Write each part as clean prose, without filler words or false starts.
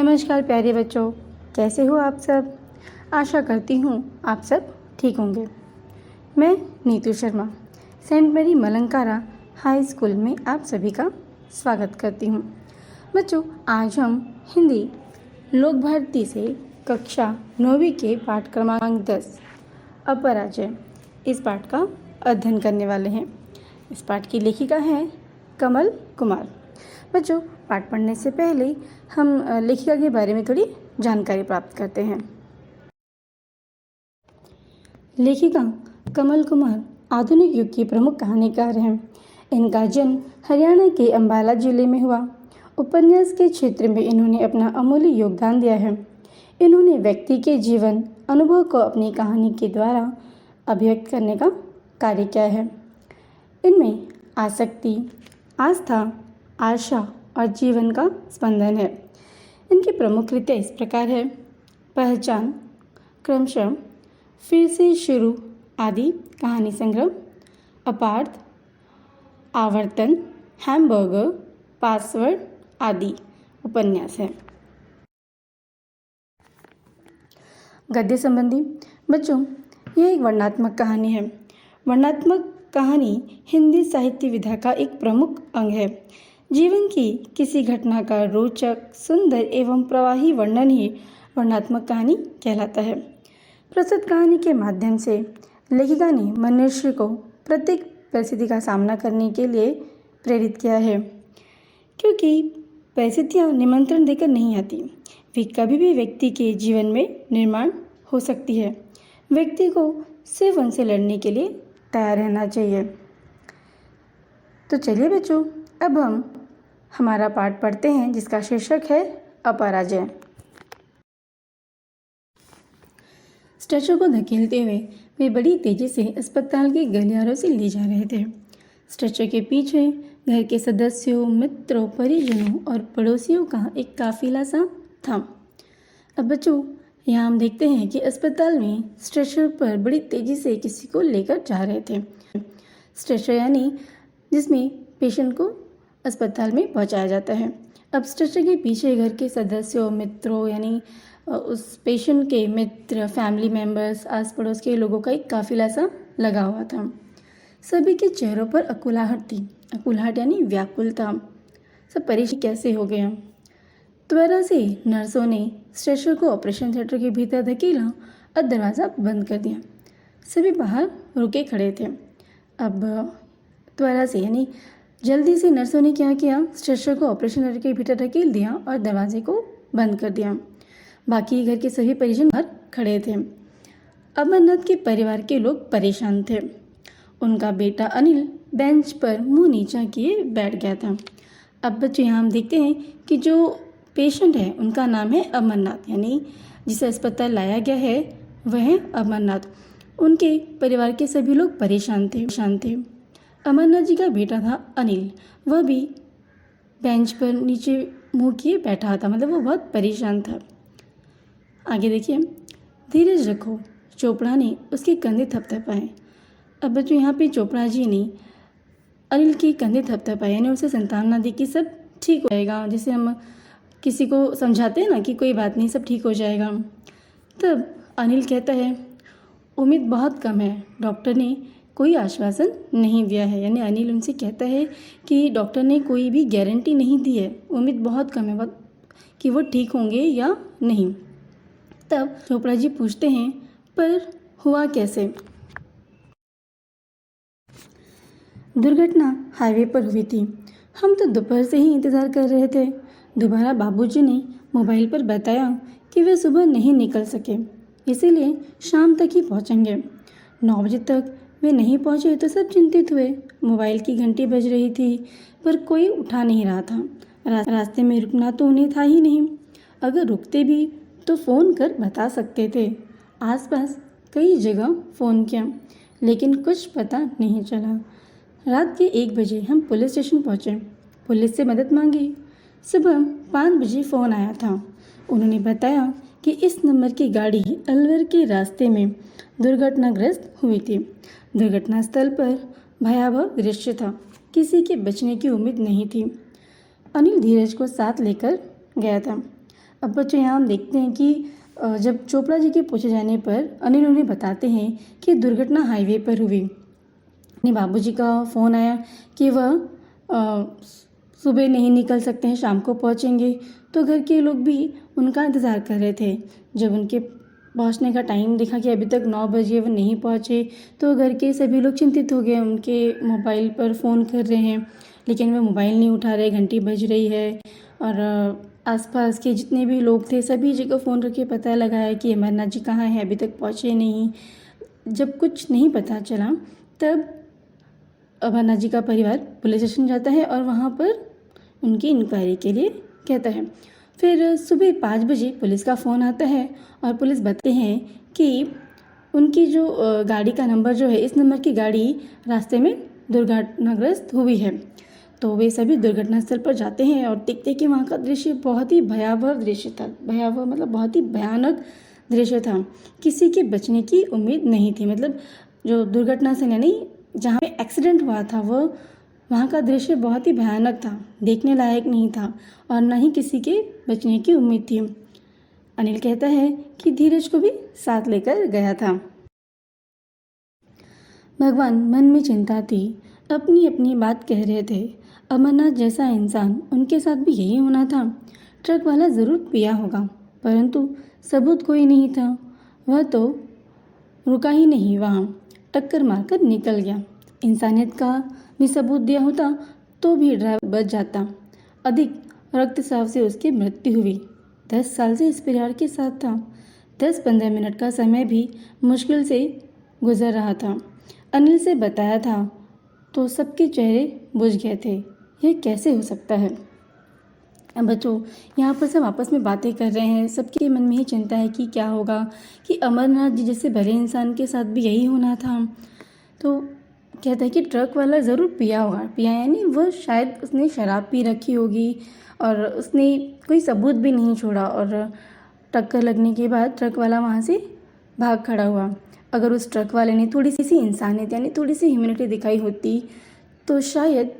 नमस्कार प्यारे बच्चों, कैसे हो आप सब। आशा करती हूँ आप सब ठीक होंगे। मैं Neetu Sharma saint Mary Malankara high school में आप सभी का स्वागत करती हूँ। बच्चों, आज हम हिंदी लोक भारती से कक्षा 9वीं के पाठ क्रमांक 10 अपराजय इस पाठ का अध्ययन करने वाले हैं। इस पाठ की लेखिका है कमल कुमार। बच्चों, पाठ पढ़ने से पहले हम लेखिका के बारे में थोड़ी जानकारी प्राप्त करते हैं। लेखिका कमल कुमार आधुनिक युग की प्रमुख कहानीकार हैं। इनका जन्म हरियाणा के अंबाला जिले में हुआ। उपन्यास के क्षेत्र में इन्होंने अपना अमूल्य योगदान दिया है। इन्होंने व्यक्ति के जीवन अनुभव को अपनी कहानी के द्वारा अभिव्यक्त करने का कार्य किया है। इनमें आसक्ति, आस्था, आशा और जीवन का स्पंदन है। इनकी प्रमुख कृतियाँ इस प्रकार है: पहचान, क्रमशः, फिर से शुरू आदि कहानी संग्रह, अपार्थ, आवर्तन, हैमबर्गर, पासवर्ड आदि उपन्यास है। गद्य संबंधी बच्चों, यह एक वर्णनात्मक कहानी है। वर्णनात्मक कहानी हिंदी साहित्य विधा का एक प्रमुख अंग है। जीवन की किसी घटना का रोचक, सुंदर एवं प्रवाही वर्णन ही वर्णनात्मक कहानी कहलाता है। प्रस्तुत कहानी के माध्यम से लेखिका ने मनुष्य को प्रत्येक परिस्थिति का सामना करने के लिए प्रेरित किया है, क्योंकि परिस्थितियाँ निमंत्रण देकर नहीं आती, वे कभी भी व्यक्ति के जीवन में निर्माण हो सकती है। व्यक्ति को सिर्फ उनसे लड़ने के लिए तैयार रहना चाहिए। तो चलिए बच्चों, अब हम हमारा पाठ पढ़ते हैं, जिसका शीर्षक है अपराजय। स्ट्रेचर को धकेलते हुए वे बड़ी तेजी से अस्पताल के गलियारों से ले जा रहे थे। स्ट्रेचर के पीछे घर के सदस्यों, मित्रों, परिजनों और पड़ोसियों का एक काफिला सा था। अब बच्चों, यहाँ हम देखते हैं कि अस्पताल में स्ट्रेचर पर बड़ी तेजी से किसी को लेकर जा रहे थे। स्ट्रेचर यानी जिसमें पेशेंट को अस्पताल में पहुंचाया जाता है। अब स्ट्रेचर के पीछे घर के सदस्यों, मित्रों यानी उस पेशेंट के मित्र, फैमिली मेम्बर्स, आस पड़ोस के लोगों का एक काफिला सा लगा हुआ था। सभी के चेहरों पर अकुलाहट थी। अकुलाहट यानी व्याकुलता। सब परेशान कैसे हो गया। त्वरा से नर्सों ने स्ट्रेचर को ऑपरेशन थिएटर के भीतर धकेला और दरवाज़ा बंद कर दिया। सभी बाहर रुके खड़े थे। अब त्वरा से यानी जल्दी से नर्सों ने क्या किया, स्ट्रेचर को ऑपरेशन थिएटर के भीतर धकेल दिया और दरवाजे को बंद कर दिया। बाकी घर के सभी परिजन बाहर खड़े थे। अमरनाथ के परिवार के लोग परेशान थे। उनका बेटा अनिल बेंच पर मुंह नीचा किए बैठ गया था। अब बच्चों, यहाँ हम देखते हैं कि जो पेशेंट है उनका नाम है अमरनाथ, यानी जिसे अस्पताल लाया गया है वह है अमरनाथ। उनके परिवार के सभी लोग परेशान थे। अमरनाथ जी का बेटा था अनिल, वह भी बेंच पर नीचे मुंह किए बैठा था, मतलब वो बहुत परेशान था। आगे देखिए, धीरज रखो, चोपड़ा ने उसके कंधे थपथपाए। अब बच्चों, यहाँ पे चोपड़ा जी ने अनिल की कंधे थपथपाए, यानी उसे सांत्वना दी कि सब ठीक हो जाएगा। जैसे हम किसी को समझाते हैं ना कि कोई बात नहीं, सब ठीक हो जाएगा। तब अनिल कहता है, उम्मीद बहुत कम है, डॉक्टर ने कोई आश्वासन नहीं दिया है। यानी अनिल उनसे कहता है कि डॉक्टर ने कोई भी गारंटी नहीं दी है, उम्मीद बहुत कम है कि वो ठीक होंगे या नहीं। तब चोपड़ा जी पूछते हैं, पर हुआ कैसे। दुर्घटना हाईवे पर हुई थी। हम तो दोपहर से ही इंतज़ार कर रहे थे। दोबारा बाबूजी ने मोबाइल पर बताया कि वे सुबह नहीं निकल सके, इसीलिए शाम तक ही पहुंचेंगे। 9 बजे तक वे नहीं पहुंचे तो सब चिंतित हुए। मोबाइल की घंटी बज रही थी, पर कोई उठा नहीं रहा था। रास्ते में रुकना तो उन्हें था ही नहीं। अगर रुकते भी तो फ़ोन कर बता सकते थे। आसपास कई जगह फ़ोन किया, लेकिन कुछ पता नहीं चला। रात के 1 बजे हम पुलिस स्टेशन पहुँचे, पुलिस से मदद मांगी। सुबह 5 बजे फ़ोन आया था। उन्होंने बताया कि इस नंबर की गाड़ी अलवर के रास्ते में दुर्घटनाग्रस्त हुई थी। दुर्घटना स्थल पर भयावह दृश्य था, किसी के बचने की उम्मीद नहीं थी। अनिल धीरज को साथ लेकर गया था। अब बच्चों यहाँ हम देखते हैं कि जब चोपड़ा जी के पूछे जाने पर अनिल उन्हें बताते हैं कि दुर्घटना हाईवे पर हुई। अपने बाबूजी का फ़ोन आया कि वह सुबह नहीं निकल सकते हैं, शाम को पहुँचेंगे। तो घर के लोग भी उनका इंतज़ार कर रहे थे। जब उनके पहुँचने का टाइम देखा कि अभी तक 9 बजे वो नहीं पहुँचे, तो घर के सभी लोग चिंतित हो गए। उनके मोबाइल पर फ़ोन कर रहे हैं, लेकिन वह मोबाइल नहीं उठा रहे, घंटी बज रही है। और आसपास के जितने भी लोग थे सभी जगह फ़ोन करके पता लगाया कि अमरनाथ जी कहाँ हैं, अभी तक पहुँचे नहीं। जब कुछ नहीं पता चला, तब अमरनाथ जी का परिवार पुलिस स्टेशन जाता है और वहाँ पर उनकी इंक्वायरी के लिए कहता है। फिर सुबह 5 बजे पुलिस का फ़ोन आता है और पुलिस बताते हैं कि उनकी जो गाड़ी का नंबर जो है, इस नंबर की गाड़ी रास्ते में दुर्घटनाग्रस्त हुई है। तो वे सभी दुर्घटना स्थल पर जाते हैं और देखते हैं कि वहाँ का दृश्य बहुत ही भयावह दृश्य था। भयावह मतलब बहुत ही भयानक दृश्य था। किसी के बचने की उम्मीद नहीं थी। मतलब जो दुर्घटना से यानी जहाँ पे एक्सीडेंट हुआ था, वो वहाँ का दृश्य बहुत ही भयानक था, देखने लायक नहीं था और न ही किसी के बचने की उम्मीद थी। अनिल कहता है कि धीरज को भी साथ लेकर गया था। भगवान मन में चिंता थी, अपनी अपनी बात कह रहे थे। अमरनाथ जैसा इंसान, उनके साथ भी यही होना था। ट्रक वाला ज़रूर पिया होगा, परंतु सबूत कोई नहीं था। वह तो रुका ही नहीं, वहाँ टक्कर मारकर निकल गया। इंसानियत का भी सबूत दिया होता तो भी ड्राइवर बच जाता। अधिक रक्तस्राव से उसकी मृत्यु हुई। 10 साल से इस परिवार के साथ था। 10-15 मिनट का समय भी मुश्किल से गुजर रहा था। अनिल से बताया था तो सबके चेहरे बुझ गए थे। यह कैसे हो सकता है? अब बच्चों, यहाँ पर सब आपस में बातें कर रहे हैं। सबके मन में ही चिंता है कि क्या होगा, कि अमरनाथ जी जैसे भले इंसान के साथ भी यही होना था। तो कहता है कि ट्रक वाला ज़रूर पिया होगा। पिया यानी वह शायद उसने शराब पी रखी होगी और उसने कोई सबूत भी नहीं छोड़ा और टक्कर लगने के बाद ट्रक वाला वहाँ से भाग खड़ा हुआ। अगर उस ट्रक वाले ने थोड़ी सी इंसानियत यानी थोड़ी सी ह्यूमैनिटी दिखाई होती तो शायद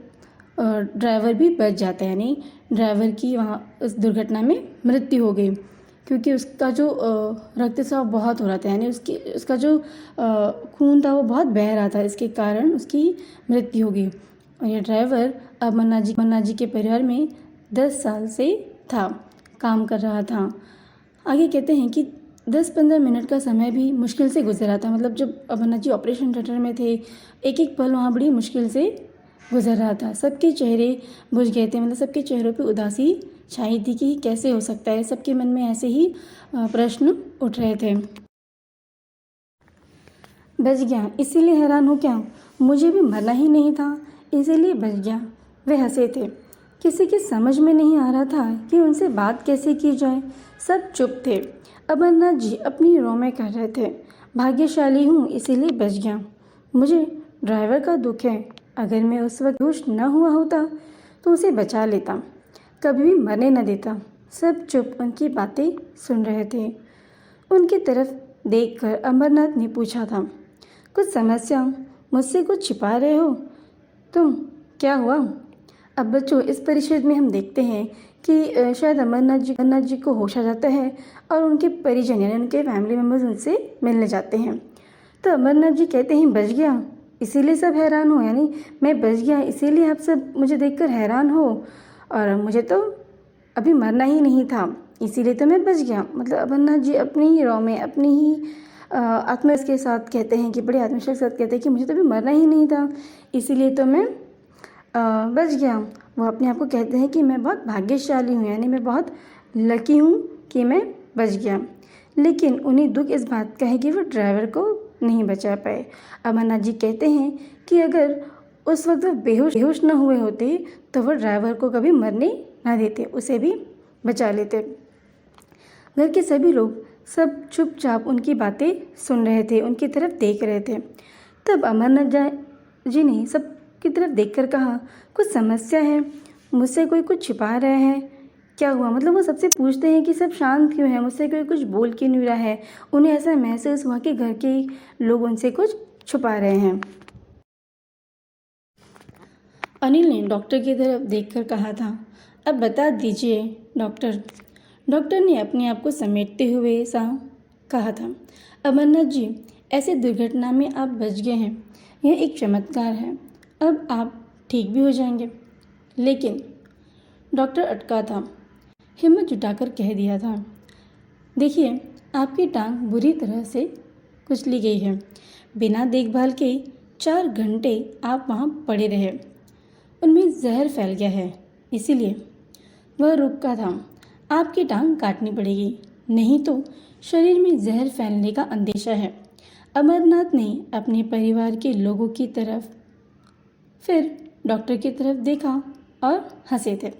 ड्राइवर भी बच जाता, यानी ड्राइवर की वहाँ उस दुर्घटना में मृत्यु हो गई, क्योंकि उसका जो रक्तस्राव बहुत हो रहा था, यानी उसका जो खून था वो बहुत बह रहा था, इसके कारण उसकी मृत्यु हो गई। और ये ड्राइवर अमरनाथ जी के परिवार में 10 साल से था, काम कर रहा था। आगे कहते हैं कि 10-15 मिनट का समय भी मुश्किल से गुजरा था। मतलब जब अमरनाथ जी ऑपरेशन थिएटर में थे, एक एक पल वहाँ बड़ी मुश्किल से गुजर रहा था। सबके चेहरे बुझ गए थे, मतलब सबके चेहरों पे उदासी छाई थी कि कैसे हो सकता है। सबके मन में ऐसे ही प्रश्न उठ रहे थे। बच गया इसीलिए हैरान हो क्या? मुझे भी मरना ही नहीं था, इसीलिए बच गया। वे हंसे थे। किसी की समझ में नहीं आ रहा था कि उनसे बात कैसे की जाए। सब चुप थे। अमरनाथ जी अपनी रो में कह रहे थे, भाग्यशाली हूँ इसीलिए बच गया। मुझे ड्राइवर का दुख है। अगर मैं उस वक्त होश न हुआ होता तो उसे बचा लेता, कभी भी मरने न देता। सब चुप उनकी बातें सुन रहे थे। उनकी तरफ देखकर अमरनाथ ने पूछा था, कुछ समस्या? मुझसे कुछ छिपा रहे हो तुम? क्या हुआ? अब बच्चों, इस परिच्छेद में हम देखते हैं कि शायद अमरनाथ जी को होश आ जाता है और उनके परिजन यानी उनके फैमिली मेम्बर्स उनसे मिलने जाते हैं। तो अमरनाथ जी कहते हैं, बच गया इसीलिए सब हैरान हो, यानी मैं बच गया इसीलिए आप सब मुझे देखकर हैरान हो, और मुझे तो अभी मरना ही नहीं था, इसीलिए तो मैं बच गया। मतलब अमरनाथ जी अपनी ही रॉ में अपनी ही आत्मविश्वास के साथ कहते हैं कि बड़े आत्मविश्वास के साथ कहते हैं कि मुझे तो अभी मरना ही नहीं था, इसीलिए तो मैं बच गया। वो अपने आप को कहते हैं कि मैं बहुत भाग्यशाली हूँ, यानी मैं बहुत लकी हूँ कि मैं बच गया। लेकिन उन्हें दुख इस बात का है कि वो ड्राइवर को नहीं बचा पाए। अमरनाथ जी कहते हैं कि अगर उस वक्त वो बेहोश न हुए होते तो वो ड्राइवर को कभी मरने ना देते, उसे भी बचा लेते। घर के सभी लोग सब चुपचाप उनकी बातें सुन रहे थे, उनकी तरफ देख रहे थे। तब अमरनाथ जी ने सब की तरफ देखकर कहा, कुछ समस्या है? मुझसे कोई कुछ छिपा रहा है? क्या हुआ? मतलब वो सबसे पूछते हैं कि सब शांत क्यों है, मुझसे कोई कुछ बोल क्यों नहीं रहा है। उन्हें ऐसा महसूस हुआ कि घर के लोग उनसे कुछ छुपा रहे हैं। अनिल ने डॉक्टर की तरफ देखकर कहा था, अब बता दीजिए डॉक्टर। डॉक्टर ने अपने आप को समेटते हुए सा कहा था। अमरनाथ जी, ऐसी दुर्घटना में आप बच गए हैं, यह एक चमत्कार है। अब आप ठीक भी हो जाएंगे। लेकिन डॉक्टर अटका था, हिम्मत जुटाकर कह दिया था, देखिए, आपकी टांग बुरी तरह से कुचली गई है। बिना देखभाल के 4 घंटे आप वहाँ पड़े रहे। उनमें जहर फैल गया है, इसीलिए वह रुका था। आपकी टांग काटनी पड़ेगी, नहीं तो शरीर में जहर फैलने का अंदेशा है। अमरनाथ ने अपने परिवार के लोगों की तरफ, फिर डॉक्टर की तरफ देखा और हंसे थे।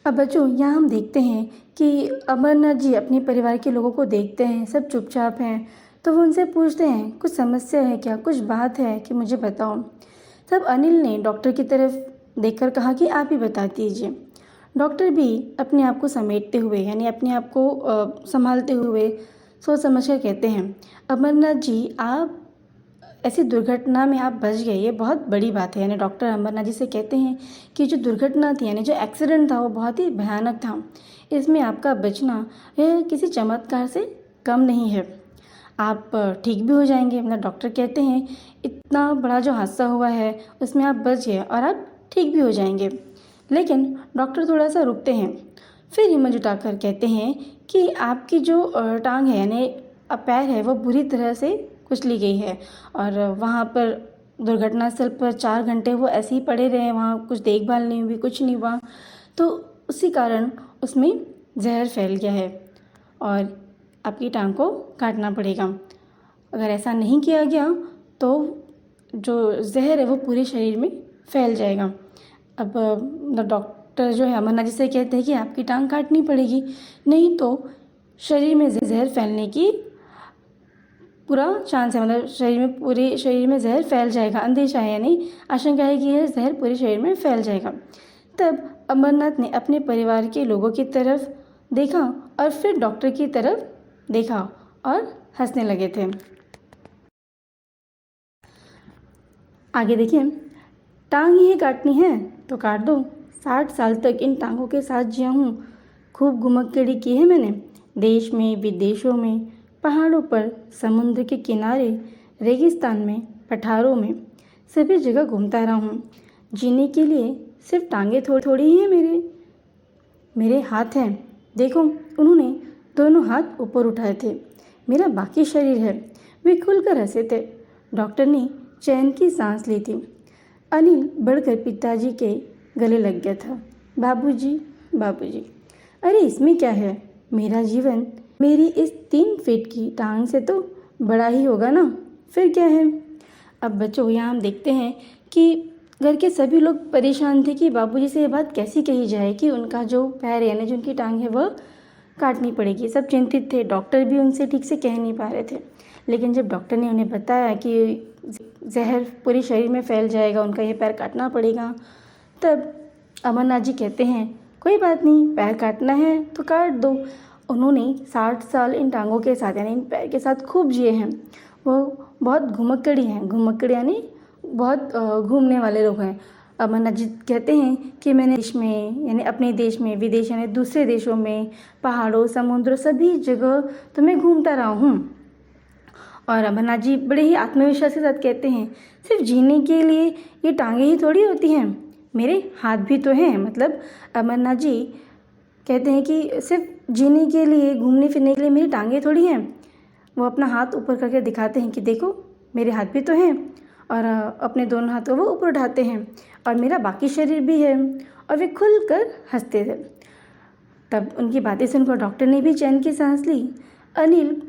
अब बच्चों, यहाँ हम देखते हैं कि अमरनाथ जी अपने परिवार के लोगों को देखते हैं, सब चुपचाप हैं। तो वो उनसे पूछते हैं, कुछ समस्या है क्या, कुछ बात है कि मुझे बताओ। तब अनिल ने डॉक्टर की तरफ देखकर कहा कि आप ही बता दीजिए। डॉक्टर भी अपने आप को समेटते हुए, यानी अपने आप को संभालते हुए सोच समझ कर कहते हैं, अमरनाथ जी, आप ऐसी दुर्घटना में आप बच गए, ये बहुत बड़ी बात है। यानी डॉक्टर अमरनाथ जी से कहते हैं कि जो दुर्घटना थी, यानी जो एक्सीडेंट था, वो बहुत ही भयानक था। इसमें आपका बचना यह किसी चमत्कार से कम नहीं है। आप ठीक भी हो जाएंगे। मतलब डॉक्टर कहते हैं, इतना बड़ा जो हादसा हुआ है उसमें आप बच गए और आप ठीक भी हो जाएंगे। लेकिन डॉक्टर थोड़ा सा रुकते हैं, फिर हिम्मत जुटाकर कहते हैं कि आपकी जो टांग है, यानी पैर है, वो बुरी तरह से कुचली गई है। और वहाँ पर दुर्घटना स्थल पर 4 घंटे वो ऐसे ही पड़े रहे, वहाँ कुछ देखभाल नहीं हुई, कुछ नहीं हुआ, तो उसी कारण उसमें जहर फैल गया है और आपकी टांग को काटना पड़ेगा। अगर ऐसा नहीं किया गया तो जो जहर है वो पूरे शरीर में फैल जाएगा। अब डॉक्टर जो है अमरनाथ जी से कहते हैं कि आपकी टांग काटनी पड़ेगी, नहीं तो शरीर में जहर फैलने की पूरा चांस है। मतलब शरीर में, पूरे शरीर में जहर फैल जाएगा, अंदेशा है, यानी आशंका है कि यह जहर पूरे शरीर में फैल जाएगा। तब अमरनाथ ने अपने परिवार के लोगों की तरफ देखा और फिर डॉक्टर की तरफ देखा और हंसने लगे थे। आगे देखिए, टांग ही काटनी है तो काट दो। 60 साल तक इन टांगों के साथ जिया हूँ, खूब घुमक्कड़ी की है मैंने, देश में विदेशों में, पहाड़ों पर, समुद्र के किनारे, रेगिस्तान में, पठारों में, सभी जगह घूमता रहा हूँ। जीने के लिए सिर्फ टांगे थोड़ी ही हैं मेरे हाथ हैं, देखो। उन्होंने दोनों हाथ ऊपर उठाए थे। मेरा बाकी शरीर है। वे खुलकर हंसे थे। डॉक्टर ने चैन की सांस ली थी। अनिल बढ़कर पिताजी के गले लग गया था। बाबूजी, बाबूजी। अरे इसमें क्या है, मेरा जीवन मेरी इस 3 फीट की टांग से तो बड़ा ही होगा ना, फिर क्या है। अब बच्चों, यहाँ हम देखते हैं कि घर के सभी लोग परेशान थे कि बाबूजी से ये बात कैसी कही जाए कि उनका जो पैर है, यानी जो उनकी टांग है, वह काटनी पड़ेगी। सब चिंतित थे, डॉक्टर भी उनसे ठीक से कह नहीं पा रहे थे। लेकिन जब डॉक्टर ने उन्हें बताया कि जहर पूरे शरीर में फैल जाएगा, उनका ये पैर काटना पड़ेगा, तब अमरनाथ जी कहते हैं, कोई बात नहीं, पैर काटना है तो काट दो। उन्होंने 60 साल इन टांगों के साथ, यानी इन पैर के साथ खूब जिए हैं। वो बहुत घुमक्कड़ी हैं। घुमक्कड़ी यानी बहुत घूमने वाले लोग हैं। अमरनाथ जी कहते हैं कि मैंने देश में, यानी अपने देश में, विदेश यानी दूसरे देशों में, पहाड़ों, समुद्र, सभी जगह तो मैं घूमता रहा हूँ। और अमरनाथ जी बड़े ही आत्मविश्वास के साथ कहते हैं, सिर्फ जीने के लिए ये टांगें ही थोड़ी होती हैं, मेरे हाथ भी तो हैं। मतलब अमरनाथ जी कहते हैं कि सिर्फ जीने के लिए, घूमने फिरने के लिए मेरी टांगें थोड़ी हैं। वो अपना हाथ ऊपर करके दिखाते हैं कि देखो, मेरे हाथ भी तो हैं। और अपने दोनों हाथों वो ऊपर उठाते हैं और मेरा बाकी शरीर भी है। और वे खुलकर हंसते थे। तब उनकी बातें सुनकर डॉक्टर ने भी चैन की सांस ली। अनिल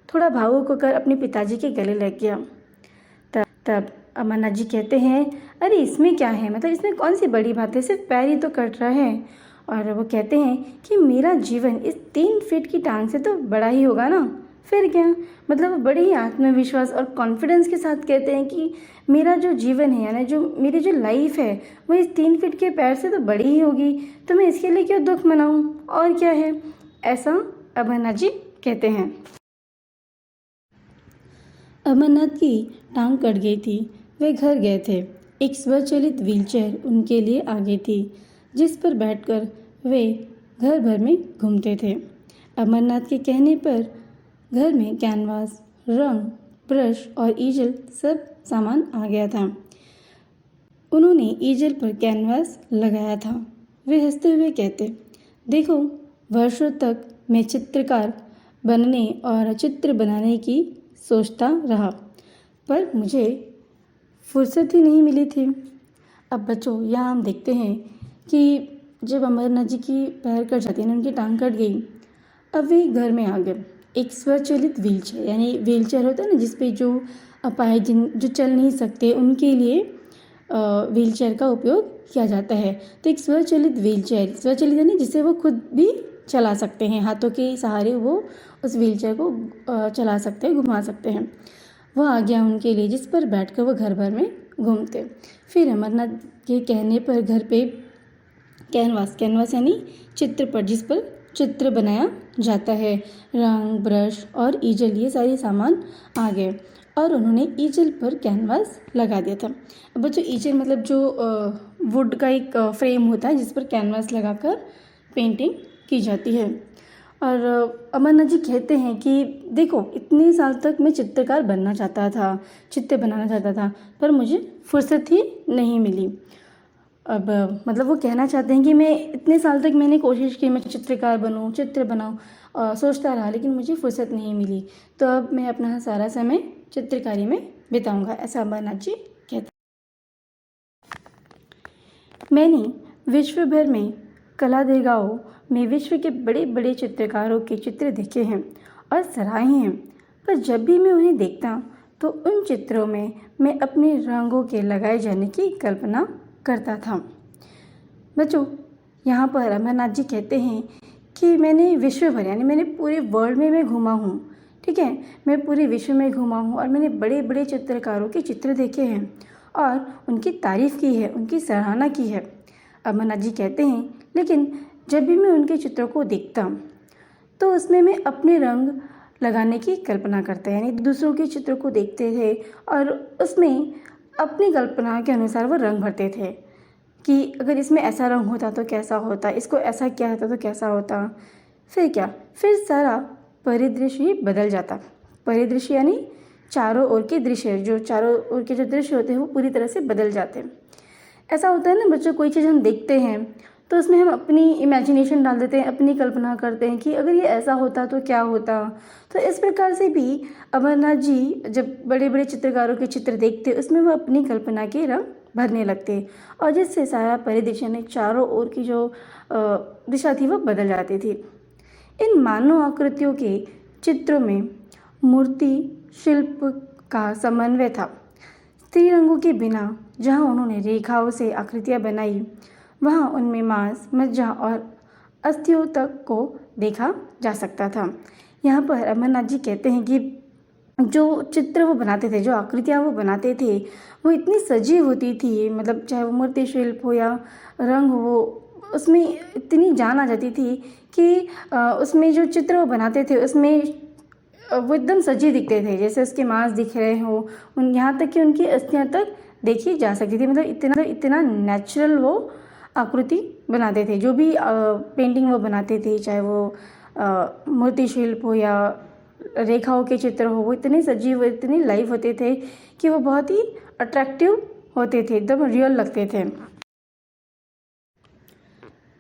थोड़ा भावुक होकर अपने पिताजी के गले लग गया। तब अमरनाथ जी कहते हैं, अरे इसमें क्या है, मतलब इसमें कौन सी बड़ी बात है, सिर्फ पैर ही तो कट रहा है। और वो कहते हैं कि मेरा जीवन इस 3 फीट की टांग से तो बड़ा ही होगा ना, फिर क्या। मतलब बड़े ही आत्मविश्वास और कॉन्फिडेंस के साथ कहते हैं कि मेरा जो जीवन है, यानी जो मेरी जो लाइफ है, वो इस 3 फीट के पैर से तो बड़ी ही होगी, तो मैं इसके लिए क्यों दुख मनाऊं, और क्या है, ऐसा अमरनाथ जी कहते हैं। अमरनाथ की टांग कट गई थी। वे घर गए थे। एक स्वचालित व्हीलचेयर उनके लिए आ गई थी। जिस पर बैठकर वे घर भर में घूमते थे। अमरनाथ के कहने पर घर में कैनवास, रंग, ब्रश और ईजल सब सामान आ गया था। उन्होंने ईजल पर कैनवास लगाया था। वे हंसते हुए कहते, देखो, वर्षों तक मैं चित्रकार बनने और चित्र बनाने की सोचता रहा, पर मुझे फुर्सत ही नहीं मिली थी। अब बच्चों, यहाँ हम देखते हैं कि जब अमरनाथ जी की पैर कट जाती है ना, उनकी टांग कट गई, अब वे घर में आ गए। एक स्वचालित व्हीलचेयर, यानी व्हीलचेयर होता है ना जिस पे जो अपाहिज जो चल नहीं सकते उनके लिए व्हीलचेयर का उपयोग किया जाता है। तो एक स्वचालित व्हीलचेयर, स्वचालित यानी जिसे वो खुद भी चला सकते हैं, हाथों के सहारे वो उस व्हीलचेयर को चला सकते हैं, घुमा सकते हैं। वह आ गया उनके लिए, जिस पर बैठकर वो घर भर में घूमते। फिर अमरनाथ के कहने पर घर पे कैनवास यानी चित्रपट, जिस पर चित्र बनाया जाता है, रंग, ब्रश और ईजल, ये सारे सामान आ गए और उन्होंने ईजल पर कैनवास लगा दिया था। अब बच्चों, ईजल मतलब जो वुड का एक फ्रेम होता है जिस पर कैनवास लगाकर पेंटिंग की जाती है। और अमरनाथ जी कहते हैं कि देखो, इतने साल तक मैं चित्रकार बनना चाहता था, चित्र बनाना चाहता था, पर मुझे फुर्सत ही नहीं मिली। अब मतलब वो कहना चाहते हैं कि मैं इतने साल तक मैंने कोशिश की, मैं चित्रकार बनूं, चित्र बनाऊं, सोचता रहा, लेकिन मुझे फुर्सत नहीं मिली। तो अब मैं अपना सारा समय चित्रकारी में बिताऊंगा, ऐसा अमरनाथ जी कहते हैं। मैंने विश्व भर में कला दीर्घाओं में विश्व के बड़े बड़े चित्रकारों के चित्र देखे हैं और सराहे हैं, पर जब भी मैं उन्हें देखता तो उन चित्रों में मैं अपने रंगों के लगाए जाने की कल्पना करता था। बच्चों, यहाँ पर अमरनाथ जी कहते हैं कि मैंने विश्व भर, यानी मैंने पूरे वर्ल्ड में मैं घूमा हूँ, ठीक है, मैं पूरे विश्व में घूमा हूँ और मैंने बड़े बड़े चित्रकारों के चित्र देखे हैं और उनकी तारीफ़ की है, उनकी सराहना की है। अमरनाथ जी कहते हैं, लेकिन जब भी मैं उनके चित्रों को देखता तो उसमें मैं अपने रंग लगाने की कल्पना करता, यानी दूसरों के चित्रों को देखते थे और उसमें अपनी कल्पना के अनुसार वो रंग भरते थे कि अगर इसमें ऐसा रंग होता तो कैसा होता, इसको ऐसा किया होता तो कैसा होता। फिर क्या, फिर सारा परिदृश्य ही बदल जाता। परिदृश्य यानी चारों ओर के दृश्य, जो चारों ओर के जो दृश्य होते हैं वो पूरी तरह से बदल जाते हैं। ऐसा होता है ना बच्चों, कोई चीज़ हम देखते हैं तो उसमें हम अपनी इमेजिनेशन डाल देते हैं, अपनी कल्पना करते हैं कि अगर ये ऐसा होता तो क्या होता। तो इस प्रकार से भी अमरनाथ जी जब बड़े बड़े चित्रकारों के चित्र देखते, उसमें वो अपनी कल्पना के रंग भरने लगते और जिससे सारा परिदृश्य ने चारों ओर की जो दिशा थी वो बदल जाती थी। इन मानव आकृतियों के चित्रों में मूर्ति शिल्प का समन्वय था। स्त्री रंगों के बिना जहाँ उन्होंने रेखाओं से आकृतियाँ बनाई, वहाँ उनमें मांस, मज्जा और अस्थियों तक को देखा जा सकता था। यहाँ पर अमरनाथ जी कहते हैं कि जो चित्र वो बनाते थे, जो आकृतियाँ वो बनाते थे, वो इतनी सजीव होती थी, मतलब चाहे वो मूर्ति शिल्प हो या रंग हो, उसमें इतनी जान आ जाती थी कि उसमें जो चित्र वो बनाते थे उसमें वो एकदम सजीव दिखते थे, जैसे उसके मांस दिख रहे हो, उन यहाँ तक कि उनकी अस्थियाँ तक देखी जा सकती थी। मतलब इतना नेचुरल वो आकृति बनाते थे, जो भी पेंटिंग वो बनाते थे, चाहे वो मूर्ति शिल्प हो या रेखाओं के चित्र हो, वो इतने सजीव, इतने लाइव होते थे कि वो बहुत ही अट्रैक्टिव होते थे, एकदम रियल लगते थे।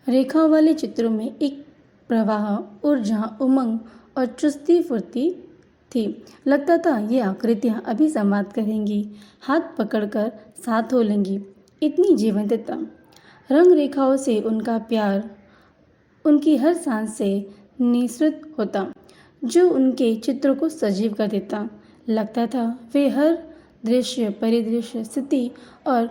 रेखाओं वाले चित्रों में एक प्रवाह, ऊर्जा, उमंग और चुस्ती फुर्ती थी। लगता था ये आकृतियाँ अभी संवाद करेंगी, हाथ पकड़कर साथ हो लेंगी, इतनी जीवंतता। रंग रेखाओं से उनका प्यार उनकी हर सांस से निःसृत होता, जो उनके चित्रों को सजीव कर देता। लगता था वे हर दृश्य, परिदृश्य, स्थिति और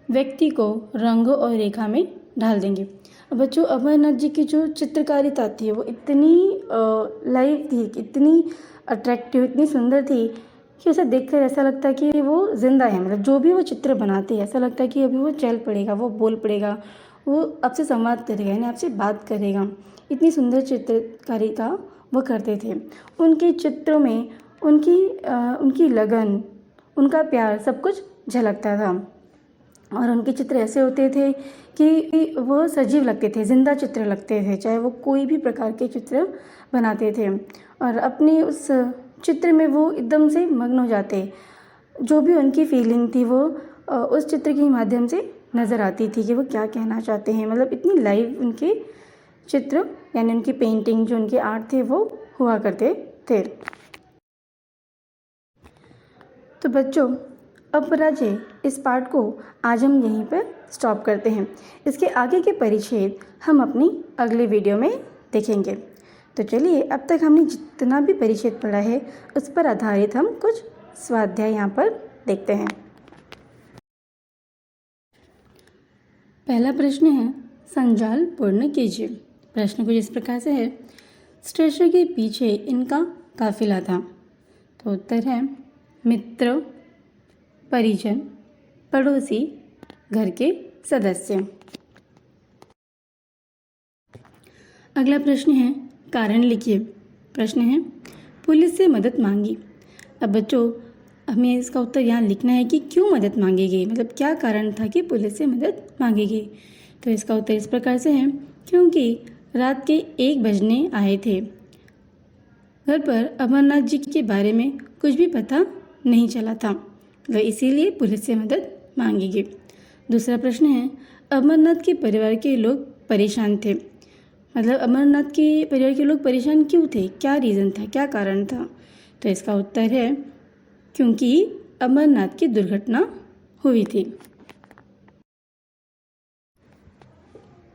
व्यक्ति को रंगों और रेखा में ढाल देंगे। बच्चों, अमरनाथ जी की जो चित्रकारिता थी वो इतनी लाइव थी, इतनी अट्रैक्टिव, इतनी सुंदर थी कि उसे देखकर ऐसा लगता है कि वो जिंदा है। मतलब जो भी वो चित्र बनाते हैं ऐसा लगता है कि अभी वो चल पड़ेगा, वो बोल पड़ेगा, वो आपसे संवाद करेगा, यानी आपसे बात करेगा। इतनी सुंदर चित्रकारिता वो करते थे। उनके चित्रों में उनकी लगन, उनका प्यार सब कुछ झलकता था। और उनके चित्र ऐसे होते थे कि वो सजीव लगते थे, जिंदा चित्र लगते थे, चाहे वो कोई भी प्रकार के चित्र बनाते थे और अपनी उस चित्र में वो एकदम से मग्न हो जाते। जो भी उनकी फीलिंग थी वो उस चित्र के माध्यम से नज़र आती थी कि वो क्या कहना चाहते हैं। मतलब इतनी लाइव उनके चित्र यानी उनकी पेंटिंग, जो उनके आर्ट थे, वो हुआ करते थे। तो बच्चों, अब राजे इस पार्ट को आज हम यहीं पर स्टॉप करते हैं। इसके आगे के परिच्छेद हम अपनी अगले वीडियो में देखेंगे। तो चलिए, अब तक हमने जितना भी परिच्छेद पढ़ा है उस पर आधारित हम कुछ स्वाध्याय यहाँ पर देखते हैं। पहला प्रश्न है, संजाल पूर्ण कीजिए। प्रश्न कुछ इस प्रकार से है, स्ट्रेचर के पीछे इनका काफिला था। तो उत्तर है मित्र, परिजन, पड़ोसी, घर के सदस्य। अगला प्रश्न है, कारण लिखिए। प्रश्न है, पुलिस से मदद मांगी। अब बच्चों, हमें इसका उत्तर यहाँ लिखना है कि क्यों मदद मांगी गई, मतलब क्या कारण था कि पुलिस से मदद मांगी गई। तो इसका उत्तर इस प्रकार से है, क्योंकि रात के 1 बजने आए थे। घर पर अमरनाथ जी के बारे में कुछ भी पता नहीं चला था, तो इसीलिए पुलिस से मदद मांगी गई। दूसरा प्रश्न है, अमरनाथ के परिवार के लोग परेशान थे। मतलब अमरनाथ के परिवार के लोग परेशान क्यों थे, क्या रीज़न था, क्या कारण था। तो इसका उत्तर है क्योंकि अमरनाथ की दुर्घटना हुई थी।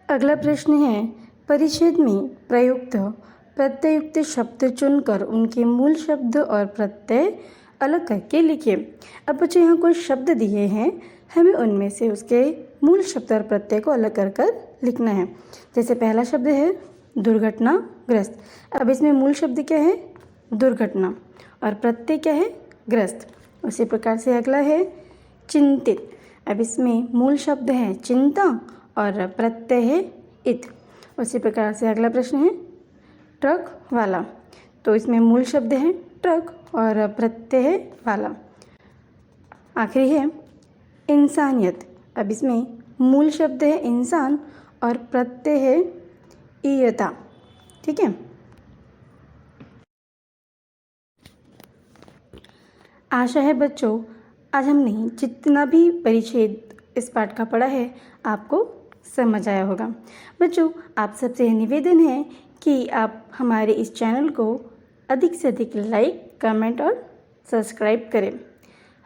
अगला प्रश्न है, परिच्छेद में प्रयुक्त प्रत्ययुक्त शब्द चुनकर उनके मूल शब्द और प्रत्यय अलग करके लिखिए। अब बच्चों, यहाँ कुछ शब्द दिए हैं, हमें उनमें से उसके मूल शब्द और प्रत्यय को अलग कर लिखना है। जैसे पहला शब्द है दुर्घटनाग्रस्त। अब इसमें मूल शब्द क्या है, दुर्घटना, और प्रत्यय क्या है, ग्रस्त। उसी प्रकार से अगला है चिंतित। अब इसमें मूल शब्द है चिंता और प्रत्यय है इत। उसी प्रकार से अगला प्रश्न है ट्रक वाला। तो इसमें मूल शब्द है ट्रक और प्रत्यय है वाला। आखिरी है इंसानियत। अब इसमें मूल शब्द है इंसान और प्रत्यय है ईयता। ठीक है। आशा है बच्चों, आज हमने जितना भी परिच्छेद इस पाठ का पढ़ा है आपको समझ आया होगा। बच्चों, आप सबसे निवेदन है कि आप हमारे इस चैनल को अधिक से अधिक लाइक, कमेंट और सब्सक्राइब करें।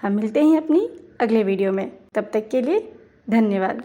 हम मिलते हैं अपनी अगले वीडियो में। तब तक के लिए धन्यवाद।